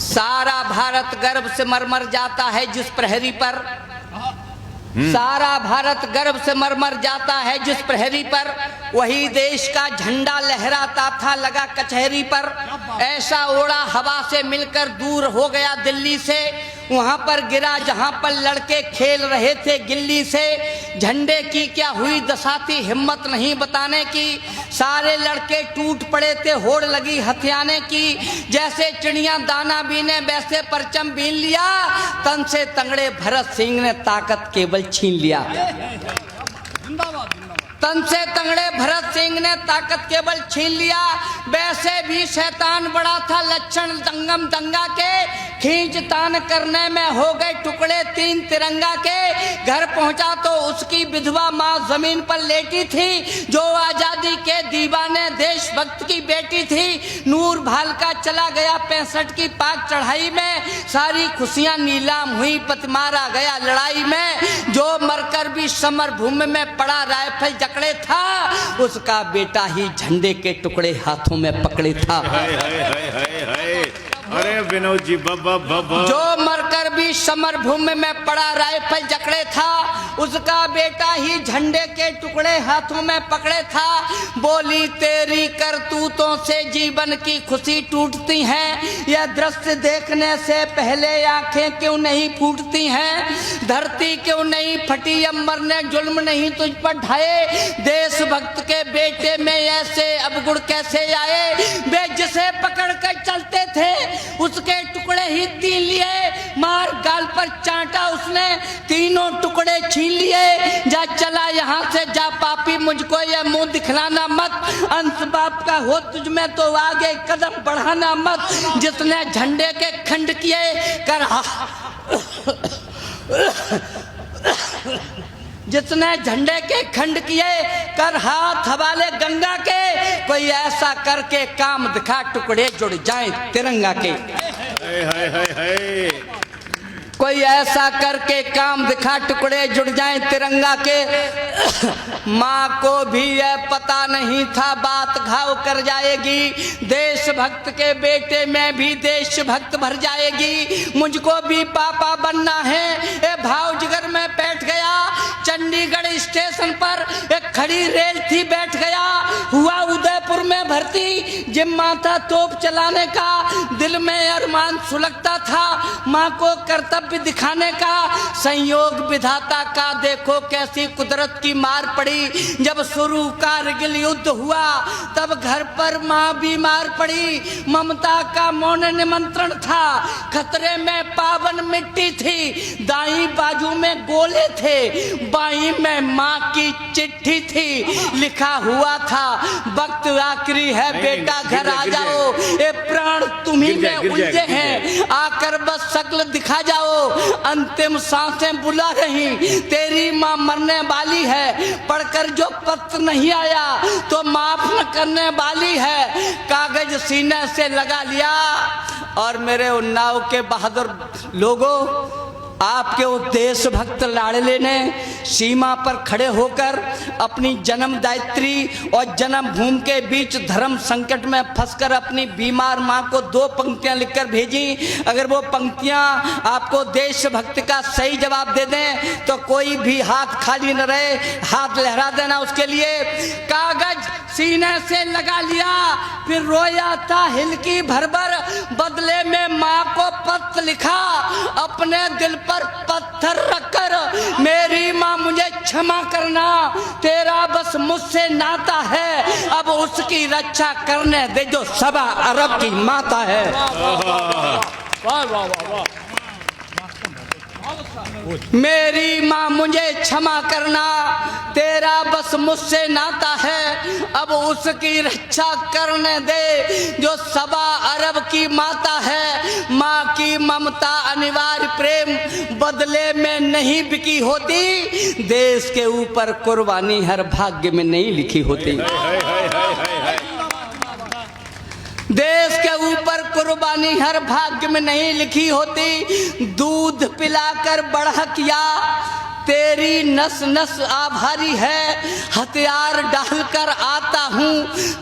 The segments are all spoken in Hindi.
सारा भारत गर्व से मरमर जाता है जिस प्रहरी पर, सारा भारत गर्व से मरमर जाता है जिस प्रहरी पर, वही देश का झंडा लहराता था लगा कचहरी पर। ऐसा ओढ़ा हवा से मिलकर दूर हो गया दिल्ली से, वहां पर गिरा जहां पर लड़के खेल रहे थे गिल्ली से। झंडे की क्या हुई दशा थी हिम्मत नहीं बताने की, सारे लड़के टूट पड़े थे होड़ लगी हथियाने की। जैसे चिड़िया दाना बीने वैसे परचम बीन लिया, तन से तंगड़े भरत सिंह ने ताकत केवल छीन लिया। तन से तंगड़े भरत सिंह ने ताकत केवल छीन लिया। वैसे भी शैतान बड़ा था लक्षण दंगम दंगा के, खींच तान करने में हो गए टुकड़े 3 तिरंगा के। घर पहुंचा तो उसकी विधवा माँ जमीन पर लेटी थी, जो आजादी के दीवाने देशभक्त की बेटी थी। नूर भालका चला गया 65 की पाक चढ़ाई में, सारी खुशियां नीलाम हुई पति मारा गया लड़ाई में। जो मरकर भी समर भूमि में पड़ा राइफल जकड़े था, उसका बेटा ही झंडे के टुकड़े हाथों में पकड़े था। अरे विनोद जी बाबा बाबा। जो मरकर भी समर भूमि में पड़ा राइफल जकड़े था, उसका बेटा ही झंडे के टुकड़े हाथों में पकड़े था। बोली तेरी करतूतों से जीवन की खुशी टूटती है, यह दृश्य देखने से पहले आंखें क्यों नहीं फूटती हैं। धरती क्यों नहीं फटी, अंबर ने जुल्म नहीं तुझ पर ढाए। देशभक्त के बेटे में ऐसे अवगुण कैसे आए। वे जिसे पकड़ कर चलते थे उसके टुकड़े ही 3 लिए, मार गाल पर चांटा उसने 3 टुकड़े छीन लिए। जा चला यहाँ से जा पापी, मुझको ये मुंह दिखलाना मत। अंश बाप का हो तुझ में तो आगे कदम बढ़ाना मत। जिसने झंडे के खंड किए कर जिसने झंडे के खंड किए कर हाथ हवाले गंगा के। कोई ऐसा करके काम दिखा टुकड़े जुड़ जाएं तिरंगा के। कोई ऐसा करके काम दिखा टुकड़े जुड़ जाएं तिरंगा के। माँ को भी यह पता नहीं था बात घाव कर जाएगी, देशभक्त के बेटे में भी देशभक्त भर जाएगी। मुझको भी पापा बनना है ये भाव जिगर में बैठ गया। चंडीगढ़ स्टेशन पर एक खड़ी रेल थी बैठ गया। हुआ उदयपुर में भर्ती, जिम्मा था तोप चलाने का। दिल में अरमान सुलगता था माँ को कर्तव्य दिखाने का। संयोग विधाता का देखो कैसी कुदरत की मार पड़ी। जब शुरू कारगिल युद्ध हुआ तब घर पर माँ बीमार पड़ी। ममता का मौन निमंत्रण था, खतरे में पावन मिट्टी थी। दाई बाजू में गोले थे, बाई में माँ की चिट्ठी थी। लिखा हुआ था वक्त आखिरी है बेटा घर आ जाओ। ये प्राण तुम्ही में उलझे हैं, आकर बस शक्ल दिखा जाओ। अंतिम सांसें बुला रही, तेरी माँ मरने वाली है। पढ़कर जो पत्र नहीं आया तो माफ न करने वाली है। कागज सीने से लगा लिया और मेरे उन्नाव के बहादुर लोगों, आपके उस देशभक्त लाडले ने सीमा पर खड़े होकर अपनी जन्मदायित्री और जन्मभूमि के बीच धर्म संकट में फंसकर अपनी बीमार माँ को 2 पंक्तियां लिखकर भेजी। अगर वो पंक्तियां आपको देशभक्त का सही जवाब दे दें तो कोई भी हाथ खाली न रहे, हाथ लहरा देना उसके लिए। कागज सीने से लगा लिया, फिर रोया था हिलकी भर भर। बदले में माँ को पत्र लिखा, अपने दिल पर पत्थर रखकर। मेरी माँ मुझे क्षमा करना, तेरा बस मुझसे नाता है। अब उसकी रक्षा करने दे जो 1.25 अरब की माता है। वाह वाह वाह। मेरी माँ मुझे क्षमा करना, तेरा बस मुझसे नाता है। अब उसकी रक्षा करने दे जो 1.25 अरब की माता है। माँ की ममता अनिवार्य प्रेम बदले में नहीं बिकी होती। देश के ऊपर कुर्बानी हर भाग्य में नहीं लिखी होती। देश के ऊपर कुर्बानी हर भाग्य में नहीं लिखी होती। दूध पिलाकर बढ़ा किया, तेरी नस नस आभारी है। हथियार डालकर आता हूँ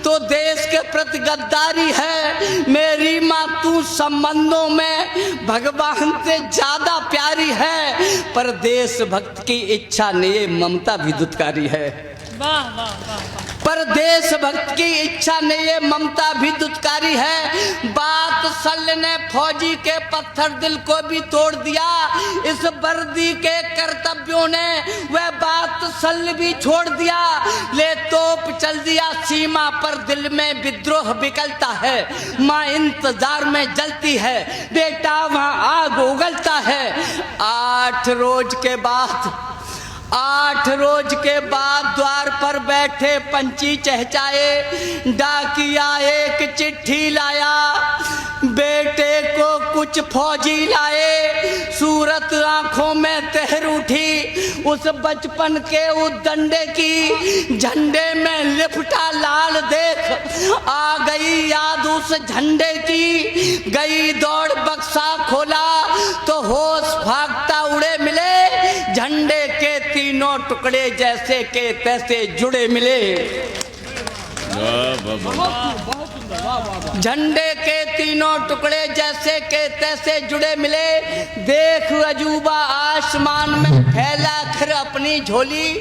तो देश के प्रति गद्दारी है। मेरी माँ तू संबंधों में भगवान से ज्यादा प्यारी है, पर देशभक्त की इच्छा ने ममता भी दुत्कारी है। वाह वाह वाह। पर देशभक्त की इच्छा ने ये ममता भी दुत्कारी है। बात सल्ल ने फौजी के पत्थर दिल को भी तोड़ दिया, इस वर्दी के कर्तव्यों ने वह बात सल्ल भी छोड़ दिया। ले तोप चल दिया सीमा पर, दिल में विद्रोह बिकलता है। माँ इंतजार में जलती है, बेटा वहाँ आग उगलता है। 8 रोज के बाद द्वार पर बैठे पंछी चहचाए। डाकिया एक चिट्ठी लाया, बेटे को कुछ फौजी लाए। सूरत आंखों में तहर उठी उस बचपन के उस डंडे की, झंडे में लिपटा लाल देख आ गई याद उस झंडे की। गई दौड़ बक्सा खोला तो होश भागता उड़े मिले, झंडे के तीनों टुकड़े जैसे के तैसे जुड़े मिले। झंडे के तीनों टुकड़े जैसे के तैसे जुड़े मिले। देख अजूबा आसमान में फैला कर अपनी झोली,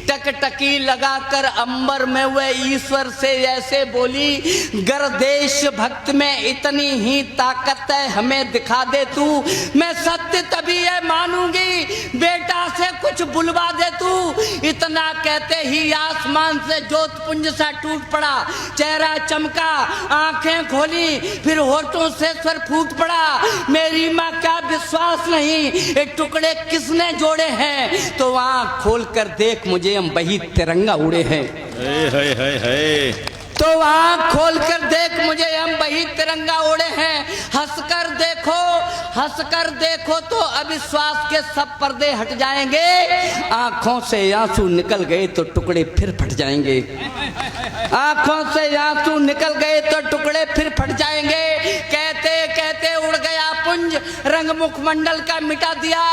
टकटकी लगाकर अंबर में वह ईश्वर से ऐसे बोली। गर देश भक्त में इतनी ही ताकत है हमें दिखा दे तू, मैं सत्य तभी है मानूंगी, बेटा से कुछ बुलवा दे तू। इतना कहते ही आसमान से ज्योतपुंज सा टूट पड़ा, चेहरा चमका, आंखें खोली, फिर होठों से स्वर फूट पड़ा। मेरी माँ क्या विश्वास नहीं, ये टुकड़े किसने जोड़े हैं? तो आँख खोल कर देख मुझे हम वही तिरंगा उड़े हैं। तो आँख खोल कर देख मुझे हम वही तिरंगा उड़े हैं। हंसकर देखो तो अविश्वास के सब पर्दे हट जाएंगे। आंखों से आंसू निकल गए तो टुकड़े फिर फट जाएंगे। आंखों से आंसू निकल गए तो टुकड़े फिर फट जाएंगे। कहते कहते उड़ गया पुंज, रंग मुखमंडल का मिटा दिया।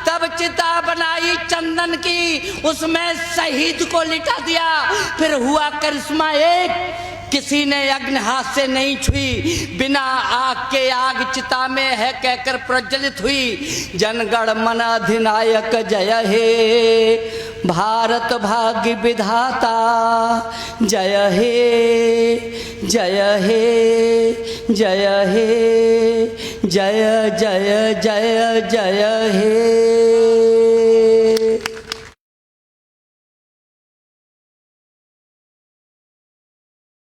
तब चिता बनाई चंदन की, उसमें शहीद को लिटा दिया। फिर हुआ करिश्मा एक, किसी ने अग्नि हाथ से नहीं छुई, बिना आग के आग चिता में है कहकर प्रज्वलित हुई। जनगण मन अधिनायक जय हे, भारत भाग्य विधाता जय हे, जय हे, जय हे, जय जय जय जय हे।